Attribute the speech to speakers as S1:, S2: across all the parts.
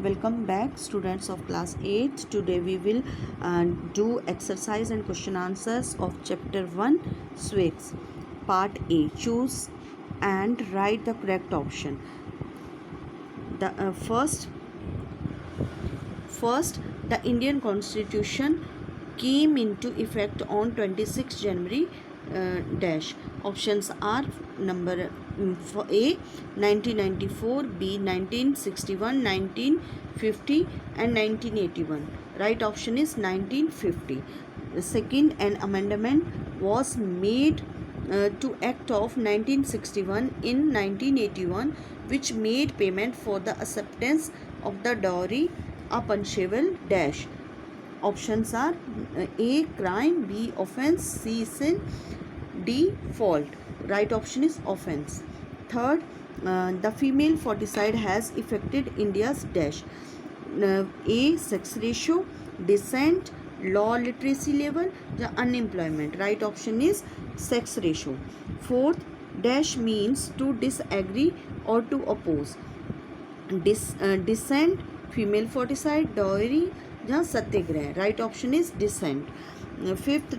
S1: Welcome back, students of class 8. Today we will do exercise and question answers of chapter 1 Sweets. Part A. Choose and write the correct option. The first, the Indian Constitution came into effect on 26 January dash. Options are number for A 1994, B 1961, 1950 and 1981. Right option is 1950. The second, an amendment was made to Act of 1961 in 1981, which made payment for the acceptance of the dowry a punishable dash. Options are A crime, B offence, C sin, D fault. Right option is offence. Third, the female foeticide has affected India's dash. A sex ratio, descent, law literacy level, the unemployment. Right option is sex ratio. Fourth, dash means to disagree or to oppose. Dissent, female foeticide, dowry या सत्याग्रह. Right option is dissent. Fifth,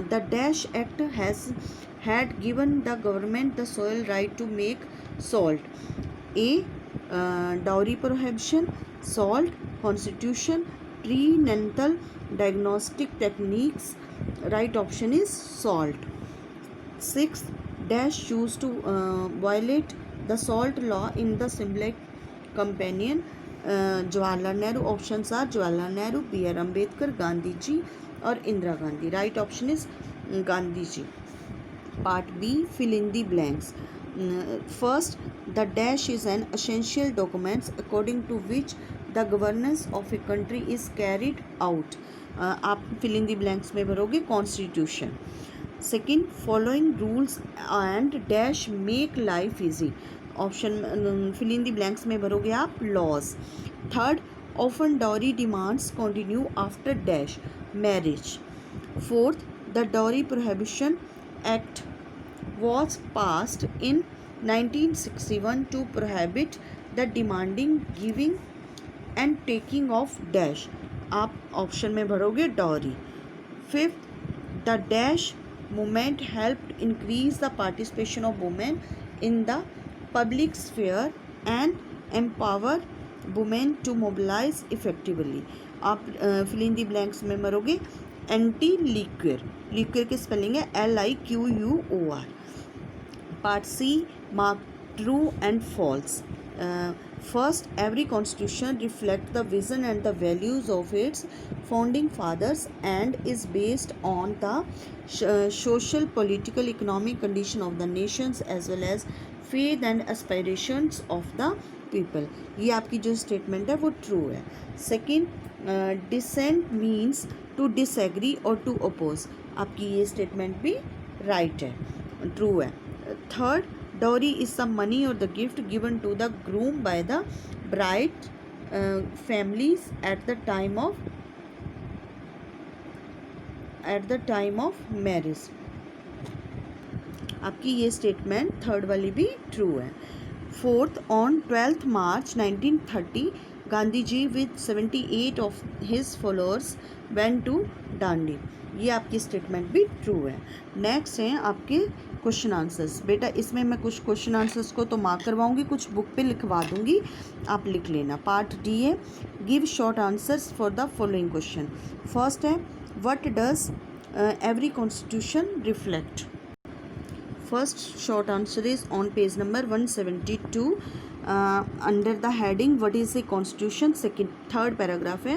S1: the Dash Act had given the government the sole right to make salt. A dowry prohibition, salt, constitution, prenatal diagnostic techniques. Right option is salt. Sixth, Dash used to violate the salt law in the symbolic companion. Jawaharlal Nehru. Options are Jawaharlal Nehru, B R Ambedkar, Gandhi ji और Indira Gandhi. Right option is Gandhi ji. Part B, fill in the blanks. First, the dash is an essential documents according to which the governance of a country is carried out. आप fill in the blanks में भरोगे constitution. Second, following rules and dash make life easy. Option fill in the blanks में भरोगे आप laws. Third, often dowry demands continue after dash marriage. Fourth, the dowry prohibition act was passed in 1961 to prohibit the demanding, giving and taking of dash. आप option में भरोगे dowry. Fifth, the dash movement helped increase the participation of women in the public sphere and empower women to mobilize effectively. आप fill in the blanks में भरोगे anti लिक्विर. लिक्विर की spelling है LIQUOR. Part C, mark true and false. First, every constitution reflects the vision and the values of its founding fathers and is based on the social, political, economic condition of the nations as well as faith and aspirations of the people. ये आपकी जो statement है वो true है. Second, dissent means to disagree और to oppose. आपकी ये statement भी राइट है, ट्रू है. Third, dowry is the money or the gift given to the groom by the bride families at the time of marriage. आपकी ये statement third वाली भी ट्रू है. Fourth, on 12th March 1930 Gandhi ji with 78 of his followers went to Dandi. ये आपकी statement भी true है. Next हैं आपके क्वेश्चन आंसर्स. बेटा इसमें मैं कुछ क्वेश्चन आंसर्स को तो मार्क करवाऊंगी, कुछ बुक पे लिखवा दूंगी, आप लिख लेना. पार्ट डी है, give short answers for the following question. First है, what does every constitution reflect. First short answer is on page number 172 under the heading what is a constitution. Third paragraph है,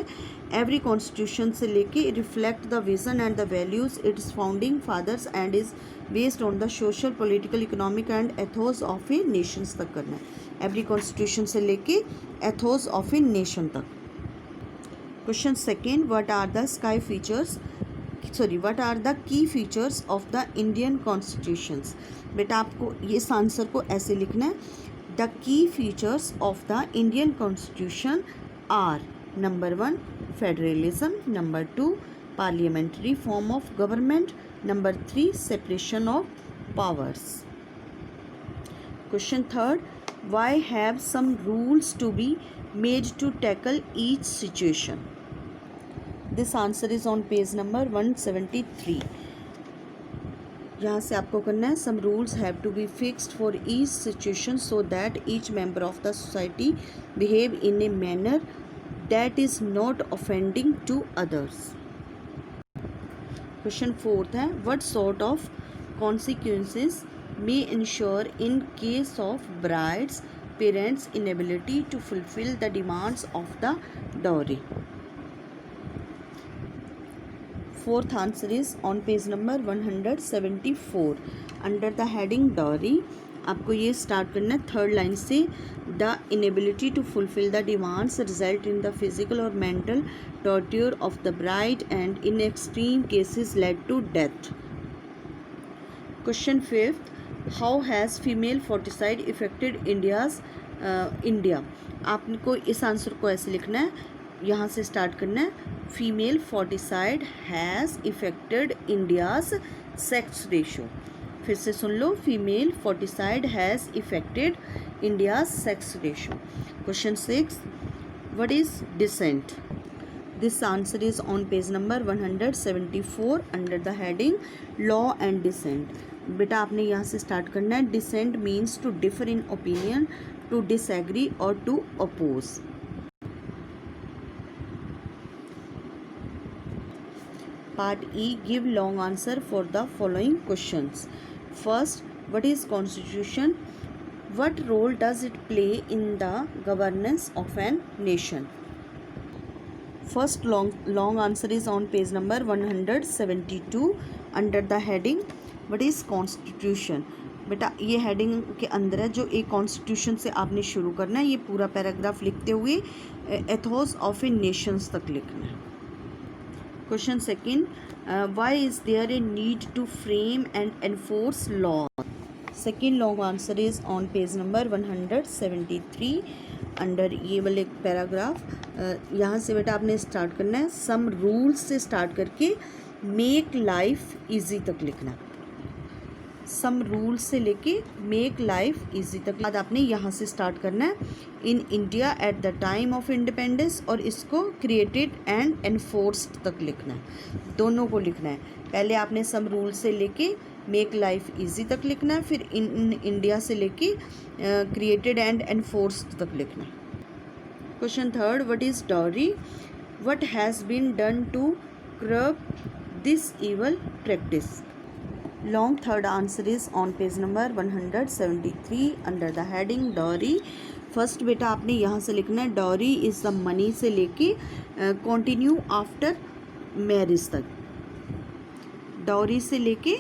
S1: every constitution से लेके reflect the vision and the values its founding fathers and is based on the social, political, economic and ethos of a nations तक करना है. every constitution से लेके ethos of a nation तक. Question second, what are the key features of the Indian constitutions. बेटा आपको इस answer को ऐसे लिखना है, the key features of the Indian constitution are number 1 federalism, number 2 parliamentary form of government, number 3 separation of powers. Question third, why have some rules to be made to tackle each situation? This answer is on page number 173. यहाँ से आपको करना है some rules have to be fixed for each situation so that each member of the society behave in a manner that is not offending to others. Question 4th है what sort of consequences may ensure in case of bride's parents' inability to fulfill the demands of the dowry? Fourth answer is on page number 174 under the heading dowry. आपको ये start करना है third line से the inability to fulfil the demands result in the physical और mental torture of the bride and in extreme cases led to death. Question 5th how has female foeticide affected India. आपको इस answer को ऐसे लिखना है, यहाँ से start करना है female foeticide has affected India's sex ratio. फिर से सुन लो female foeticide has affected India's sex ratio. Question 6 what is dissent. This answer is on page number 174 under the heading law and dissent. बेटा आपने यहाँ से स्टार्ट करना है. Dissent means to differ in opinion, to disagree और to oppose. Part E, give long answer for the following questions. First, what is constitution? What role does it play in the governance of an nation? First long answer is on page number 172 under the heading what is constitution. बेटा ये heading के अंदर है जो एक constitution से आपने शुरू करना है. ये पूरा पैराग्राफ लिखते हुए एथोस ऑफ ए नेशंस तक लिखना है. Question 2, why is there a need to frame and enforce law? Second long answer is on page number 173 under ये वाले पैराग्राफ. यहाँ से बेटा आपने स्टार्ट करना है सम रूल्स से स्टार्ट करके मेक लाइफ इजी तक लिखना है. सम रूल्स से लेके मेक लाइफ इजी तक बाद आपने यहाँ से स्टार्ट करना है in India at the time of independence और इसको क्रिएटेड एंड एनफोर्स्ड तक लिखना है. दोनों को लिखना है. पहले आपने सम रूल से लेके मेक लाइफ इजी तक लिखना है, फिर इन इंडिया से लेके क्रिएटेड एंड एनफोर्स्ड तक लिखना है. Question 3, what is dowry. What has been done to curb this evil practice. Long third answer is on page number 173 under the heading dowry. First बेटा आपने यहाँ से लिखना है डॉरी इज़ द मनी से लेके कंटिन्यू आफ्टर मैरिज तक. Dowry से लेके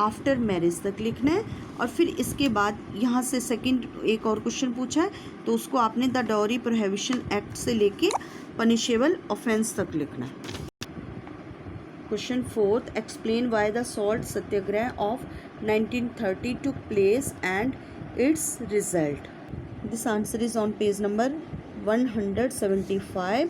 S1: आफ्टर मैरिज तक लिखना है और फिर इसके बाद यहाँ से सेकंड एक और क्वेश्चन पूछा है तो उसको आपने द डॉरी प्रोहिबिशन एक्ट से लेके पनिशेबल ऑफेंस तक लिखना है. Question 4, explain why the salt satyagraha of 1930 took place and its result. This answer is on page number 175.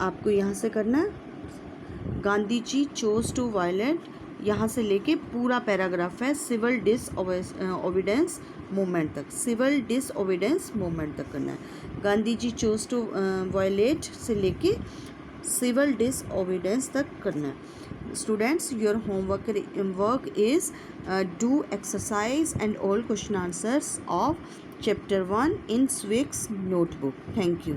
S1: आपको यहाँ से करना है Gandhi ji chose to violet. यहाँ से लेके पूरा पैराग्राफ है सिविल डिसओबीडेंस मूवमेंट तक. सिविल डिसओबीडेंस मूवमेंट तक करना है. Gandhi ji chose to violet से लेके सिविल डिसओबीडेंस तक करना है. Students your homework is do exercise and all question answers of chapter 1 in Swick's notebook. Thank you.